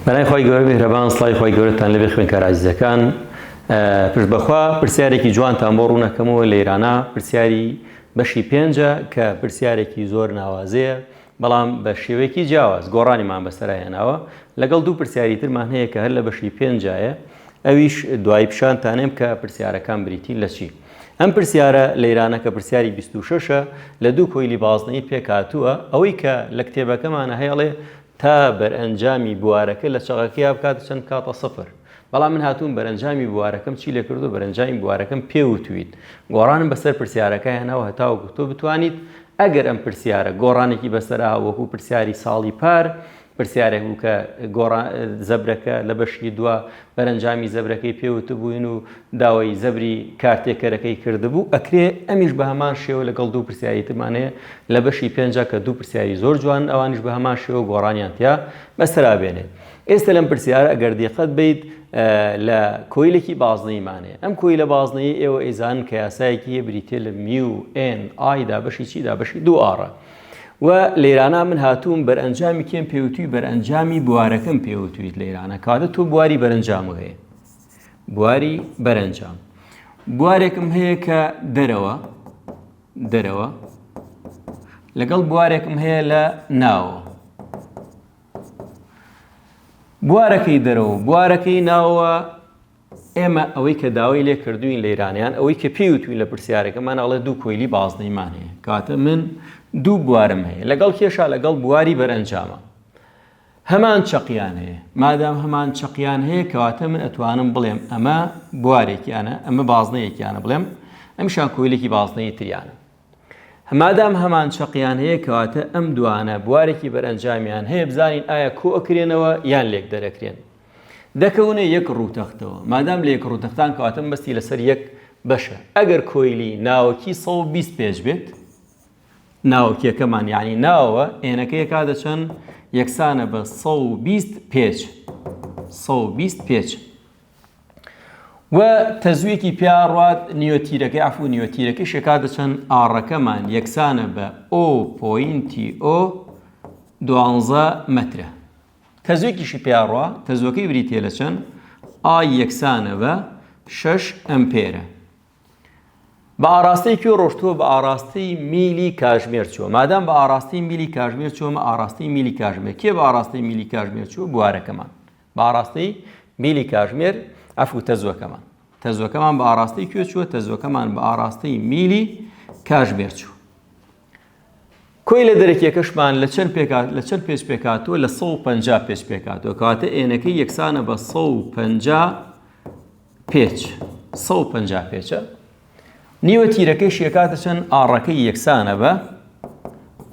بەنای خۆی گەورە میهرەبان سڵای خۆی گەورەتان لەبێ خوێنکار عەزیزەکان پشت بەخوا پرسیارێکی جوانتان بۆ ڕوونەکەمەوە لە ئێرانە پرسیاری بەشی پێنجە کە پرسیارێکی زۆر ناوازەیە بەڵام بە شێوەیەکی جیاواز گۆڕانیمان بەسەرهێناوە لەگەڵ دوو پرسیاری ترمان هەیە کە هەر لە بەشی پێنجایە ئەویش دوای پیشانتانێم کە پرسیارەکان بریتی لە چی ئەم پرسیارە لە ئێرانە کە پرسیاری 26ە لە دوو کۆیلی بازنەی پێکهاتووە ئەوەی کە لە کتێبەکەمانە هەیەڵێ تا بەرئەنجامی بوارەکە لە چەقەکەی بکاتە چەند کاتە سەفر بەڵام من هاتووم بەرئەنجامی بوارەکەم چی لێ کردو بەرئەنجامی بوارەکەم پێوتویت گۆڕانم بەسەر پرسیارەکە هێناوە هەتاوەکو تۆ بتوانیت ئەگەر ئەم پرسیارە گۆڕانێکی بەسەرا وەکو پرسیاری ساڵی پار پرسیارێک بوو کە زەبرەکە لە بەشی دووە بەرئەنجامی زەبرەکەی پێوتە بووین و داوای زەبری کارتێکەرەکەی کردبوو ئەکرێ ئەمیش بە هەمان شێوە لەگەڵ دوو پرسیاری ترمانەیە لە بەشی پێنجە کە دوو پرسیاری زۆر جوان ئەوانش بە هەمان شێوە گۆڕانیان تیا بەسەرا بێنێ ئێستا لەم پرسیارە ئەگەر دقت بیت لە کۆیلێکی بازنەیمانەیە ئەم کۆیلە بازنەیە ئێوە ئەیزانن کە یاسایەکی بریتێ لە میو ئێن ئایدا بەشی چیدا بەشی دوو ئاڕە و لێرانە من هاتووم بەرئەنجامی کێم پێوتوی بەرئەنجامی بوارەکەم پێوتویت لە ئێرانە کاتە تۆ بواری بەرئەنجام هەیە بواری بەرئەنجام بوارێکم هەیە کە دەرەوە لەگەڵ بوارێکم هەیە لە ناوە بوارەکەی دەرەوە بوارەکەی ناوە ئێمە ئەوەی کە داوای لێ کردوین لە ئێرانیان ئەوەی کە پێوتوین لە پرسیارەکەمان ئەڵێ دوو کۆیلی بازنەیمان هەیە کاتە من دوو بوارم هەیە لەگەڵ کێشا لەگەڵ بواری بەرئەنجامە هەمان چەقیان هەیە مادام هەمان چەقیان هەیە کەواتە من ئەتوانم بڵێم ئەمە بوارێکیانە ئەمە بازنەیەکیانە بڵێم ئەمشان کۆیلێکی بازنەی تریانە مادام هەمان چەقیان هەیە کەواتە ئەم دوانە بوارێکی بەرئەنجامیان هەیە بزانین ئایا کۆ ئەکرێنەوە یان لێک دەرەکرێن دەکەونە یەک ڕووتەختەوە مادام لە یەک ڕووتەختان کەواتە بەستی لەسەر یەک بەشە ئەگەر کۆیلی ناوەکی 120 پێچ بێت ناوەکیەکەمان یعنی ناوە ئێنەکەی کاتە چەند یەکسانە بە 120 پێچ 120 پێچ و تەزویەکی پیاڕات نیوتیرەکەی عفو نیوتیرەکەی شێکاتە چەند ئاڕەکەمان یەکسانە بە O.O 12 مەترە تەزویەکیشی پیاڕوا تەزوەکەی بریتێ لە چەند ئای یەکسانە بە 6 ئەمپێرە بە ئاراستەی کێ ڕۆشتووە بە ئاراستەی میلی کاژمێر چووە مادام بە ئاراستەی میلی کاژمێر چووەمە ئاراستەی میلی کاژمێر کێ بە ئاراستەی میلی کاژمێر چووە بوارەکەمان بە ئاراستەی میلی کاژمێر ئەفو تەزوەکەمان بە ئاراستەی کوێ چووە تەزوەکەمان بە ئاراستەی میلی کاژمێر چوو کۆی لە دەرەکیەکەشمان لە چەند پێچ پێکاتوە لە 150 پێچ پێکاتوە کەواتە ئێنەکەی یەکسانە بە 150 پێچ 150 پێچە نیوە تیرەکەی شێکاتە چەند ئاڕەکەی یەکسانە بە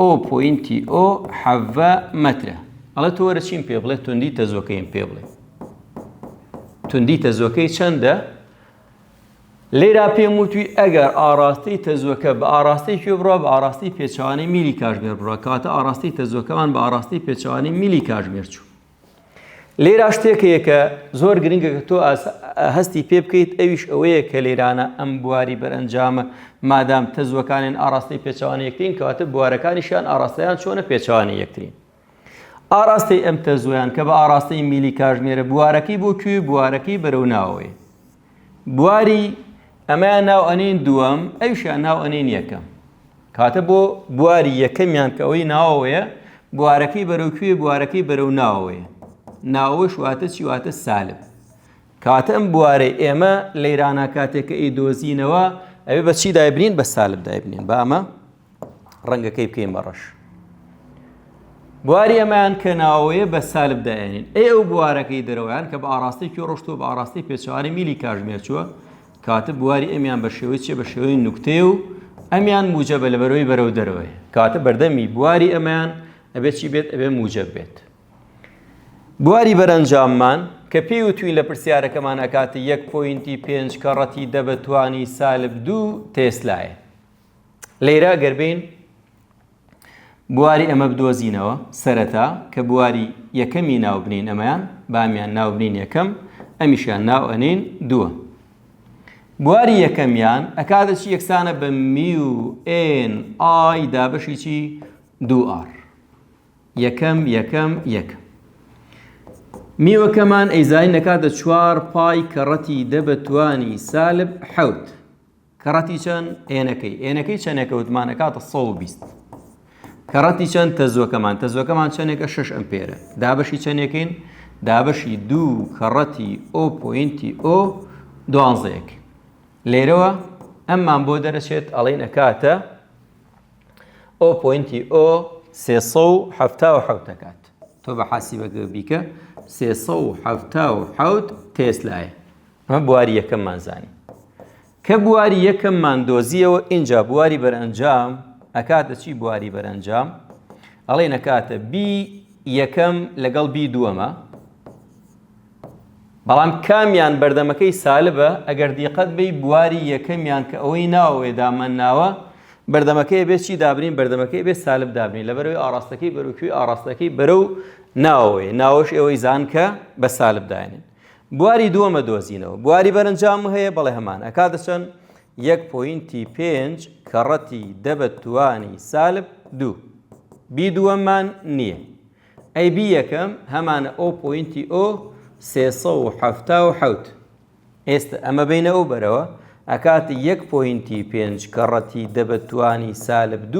O.O 7 مەترە ئەڵێ تۆ وەرە چیم پێ بڵێ توندی تەزوەکەیم پێ بڵێ توندی تەزوەکەی چەندە لێرا پێم وتوی ئەگەر ئاراستەی تەزوەکە بە ئاراستەی کوێ بڕوا بە ئاراستەی پێچەوانەی میلی کاژمێر بڕوا کاتە ئاراستەی تەزوەکەمان بە ئاراستەی پێچەوانەی میلی کاژمێر چوو لێرا شتێکەیە کە زۆر گرنگە کە تۆ هەستی پێ بکەیت ئەویش ئەوەیە کە لێرانە ئەم بواری بەرئەنجامە مادام تەزوەکانیان ئاراستەی پێچەوانەی یەکترین کەواتە بوارەکانیشیان ئاراستەیان چۆنە پێچەوانەی یەکترین ئاراستەی ئەم تەزویان کە بە ئاراستەی میلی کاژمێرە بوارەکەی بۆ کوێ بوارەکەی بەرەو ناوەوەی بواری ئەمەیان ناو ئەنین دووەم ئەویشیان ناو ئەنین یەکەم کاتە بۆ بواری یەکەمیان کە ئەوەی ناوەوەیە بوارەکەی بەرەو کوێ بوارەکەی بەرەو ناوەوەیە ناوەش واتە چی واتە سالب کاتە ئەم بوارەی ئێمە لەیرانە کاتێککە ئەیدۆزینەوە ئەوێ بە چی دایبنین بە سالب دایبنین بە ئەمە ڕەنگەکەی بکەین بەڕەش بواری ئەمەیان کە ناوەیە بە سالب دایێنین ئەو بوارەکەی دەرەوەیان کە بە ئاراستەی کوێ ڕۆشتووە بە ئاراستەی پێچەوانەی میلی کاژمێر چووە کاتە بواری ئەمیان بە شێوەی چێ بە شێوەی نوکتەیە و ئەمیان موجەبە لە بەرەوەی بەرەو دەرەوەی کاتە بەردەمی بواری ئەمەیان ئەبێت چی بێت ئەبێ موجەب بێت بواری بەرئەنجاممان کە پێی وتوین لە پرسیارەکەمان ئەکاتە 1.5 کە ڕەتی دەبەتوانی سالب 2 تێسلایە لەیرە گەربین بواری ئەمە بدۆزینەوە سەرەتا کە بواری یەکەمی ناوبنین ئەمەیان بامیان ناوبنین یەکەم ئەمیشیان ناو ئەنین دووە بواری یەکەمیان ئەکاتە چی یەکسانە بە میو ئێن ئای دابەشی چی 2R یەکەم میوەکەمان ئەیزانی نەکاتە 4 پای کەڕەتی دە بە توانی سالب حەوت. کەڕەتی چەند ئێنەکەی چەندێکە وتمان ئەکاتە 120. کەڕەتی چەند تەزوەکەمان چەندێکە 6 ئەمپێرە. دابەشی چەندێکین؟ دابەشی 2 کەڕەتی ئۆ پۆینتی ئۆ 12. لێرەوە ئەممان بۆ دەرەچێت ئەڵێن ئەکاتە ئۆ پۆینتی ئۆ 377 دەکات. تۆ بە حاسیبەکە بیکە 377 تێسلایە. ئەمە بواری یەکەممان زانی. کە بواری یەکەممان دۆزیەوە اینجا بواری بەرئەنجام ئەکاتە چی بواری بەرئەنجام؟ ئەڵێن ئەکاتە بی یەکەم لەگەڵ بی دووەمە، بەڵام کامیان بەردەمەکەی سالبە ئەگەر دیقەت بی بواری یەکەمیان کە ئەوەی ناوەوێ دامەناوە بەردەمەکەی بێت چی دابنین؟ بەردەمەکەی بێت سالب دابنین لەبەرەوەی ئاڕاستەکەی بەروکوی ئاڕاستەکەی بەرەو ناوەوێ، ناوەش ئەوەی زان کە بە سالب داێنن. بواری دووەمە دۆزینەوە. بواری بەرەنجام هەیە بەڵێ هەمان ئەکاتە چەند 1.5 کەڕەتی دە بە توانی سالب 2. بی دووەممان نییە. ئەی بی یەکەم هەمانە ئۆ پۆینتی ئۆ 377. ئێستا ئەمە بینە ئەو بەرەوە ئەکاتی 1.5 کەڕەتی دە بە توانی سالب 2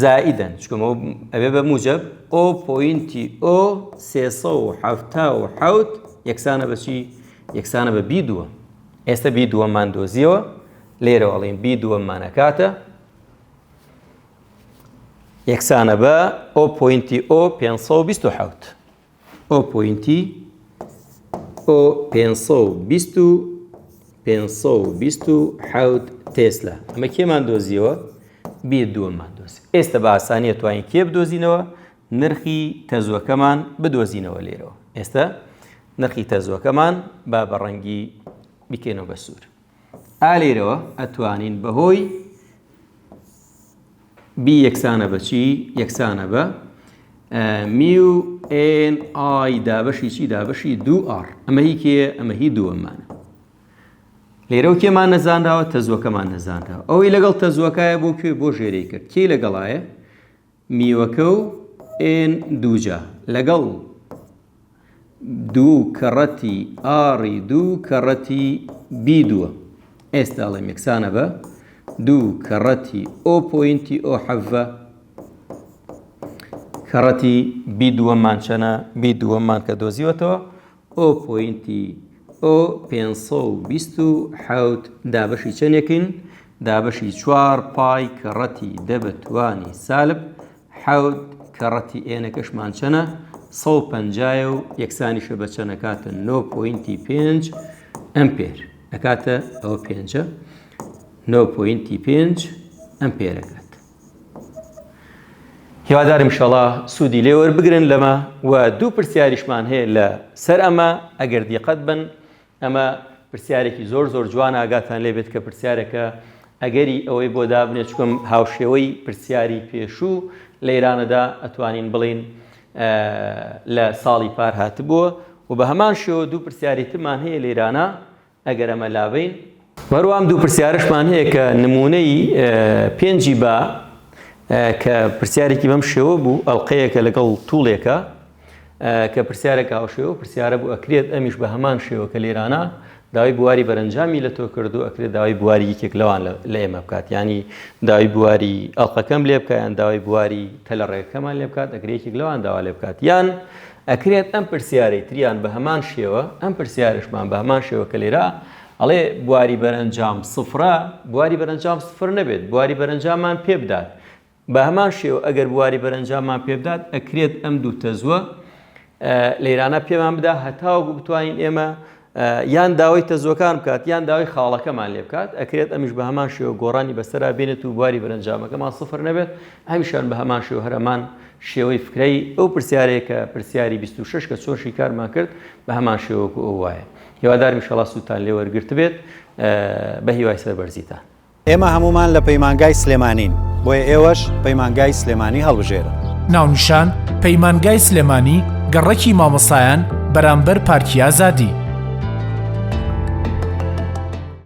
زائیدەن چکۆمە ئەبێ بە موجب ئۆ پۆینتی ئۆ 377 یەکسانە بە چی؟ یەکسانە بە بی دووە. ئێستا بی دووەممان دۆزیەوە لێرە ئەڵێن بی دووەممان ئەکاتە یەکسانە بە ئۆ پۆینتی ئۆ 527. ئۆ پۆینتی ئۆ 527 تێسلا. ئەمە کێمان دۆزیەوە؟ بی دووەممان دۆزی. ئێستا بە ئاسانیە توانین کێ بدۆزینەوە؟ نرخی تەزوەکەمان بدۆزینەوە لێرەوە. ئێستا نرخی تەزوەکەمان با بە ڕەنگی بکەینەوە بە سوور. لێرەوە ئەتوانین بەهۆی بی یەکسانە بە چی؟ یەکسانە بە میو ئێن ئای دابەشی چی؟ دابەشی 2R. ئەمە هی کێ؟ ئەمە هی دووەممانە. لێرەوە کێمان نەزانراوە؟ تەزوەکەمان نەزانراوە. ئەوەی لەگەڵ تەزوەکایە بۆ کوێ؟ بۆ ژێرەی کرد. کێ لەگەڵایە؟ میوەکە و ئێن دووجا لەگەڵ 2 کەڕەتی ئاری 2 کەڕەتی بی دووە. ئێستا ئەڵێم یەکسانە بە 2 کەڕەتی ئۆ پۆینتی ئۆ حەڤە کەڕەتی بی دووەممان چەنە؟ بی دووەممان کە دۆزیوەتەوە ئۆ پۆینتی ئۆ 527 دابەشی چەندێکین؟ دابەشی 4 پای کەڕەتی دە بە توانی سالب حەوت کەڕەتی ئێنەکەشمان چەنە؟ 150 و یەکسانیشە بە چەند ئەکاتە 9.5 ئەمپێر. ئەکاتە ئەوە 5 9.5 ئەمپێرەکات. هیوادارم ئینشەڵا سوودی لێ وەربگرن لەمە و دوو پرسیاریشمان هەیە لە سەر ئەمە ئەگەر دیقەت بن ئەمە پرسیارێکی زۆر جوان ئاگاتان لێ بێت کە پرسیارەکە ئەگەری ئەوەی بۆ دابنێت چکۆم هاوشێوەی پرسیاری پێشوو لە ئێرانەدا ئەتوانین بڵین لە ساڵی پار هاتبووە و بە هەمان شێوە دوو پرسیاری ترمان هەیە لە ئێرانە ئەگەر ئەمە لاوین. وەروام دوو پرسیارشمان هەیە کە نمونەی 5 با کە پرسیارێکی بەم شێوە بوو ئەڵقەیەکە لەگەڵ توڵێکە کە پرسیارێک هاوشێوە پرسیارە بوو ئەکرێت ئەمیش بە هەمان شێوە کە لێرانە داوای بواری بەرەنجامی لە تۆ کردو ئەکرێت داوای بواری یەکێک لەوان لە ئێمە بکات، ینی داوای بواری ئەڵقەکەم لێ بکات یان داوای بواری تەلەڕێکەکەمان لێ بکات ئەگەر یەکێک لەوان داوا لێ بکات، یان ئەکرێت ئەم پرسیارەی تریان بە هەمان شێوە ئەم پرسیارشمان بە هەمان شێوە کە لێرە ئەڵێ بواری بەرەنجام سفرە بواری بەرەنجام سفر نەبێت بواری بەرەنجاممان پێ بدات. بە هەمان شێوە ئەگەر بواری بەرەنجاممان پێ بدات ئەکرێت ئەم دوو تەزوە لێرانە پێمان بدا هەتاوەکو بتوانین ئێمە یان داوای تەزوەکان بکات یان داوای خاڵەکەمان لێ بکات ئەکرێت ئەمیش بە هەمان شێوە گۆڕانی بەسەرا بێنێت و بواری بەرەنجامەکەمان سفر نەبێت هەمیشان بە هەمان شێوە هەرەمان شێوەی فکرەی ئەو پرسیارەیە کە پرسیاری 26 کە چۆشی کارمان کرد بە هەمان شێوەکو ئەو وایە. هیوادارم ئینشەڵا سوودتان لێ وەرگرت بێت بە هیوای سەربەرزیتان. ئێمە هەمومان لە پەیمانگای سلێمانین بۆیە ئێوەش پەیمانگای سلێمانی هەڵبژێرن. ناونیشان پەیمانگای سلێمانی گەڕەکی مامۆسایان بەرامبەر پارکی ئازادی.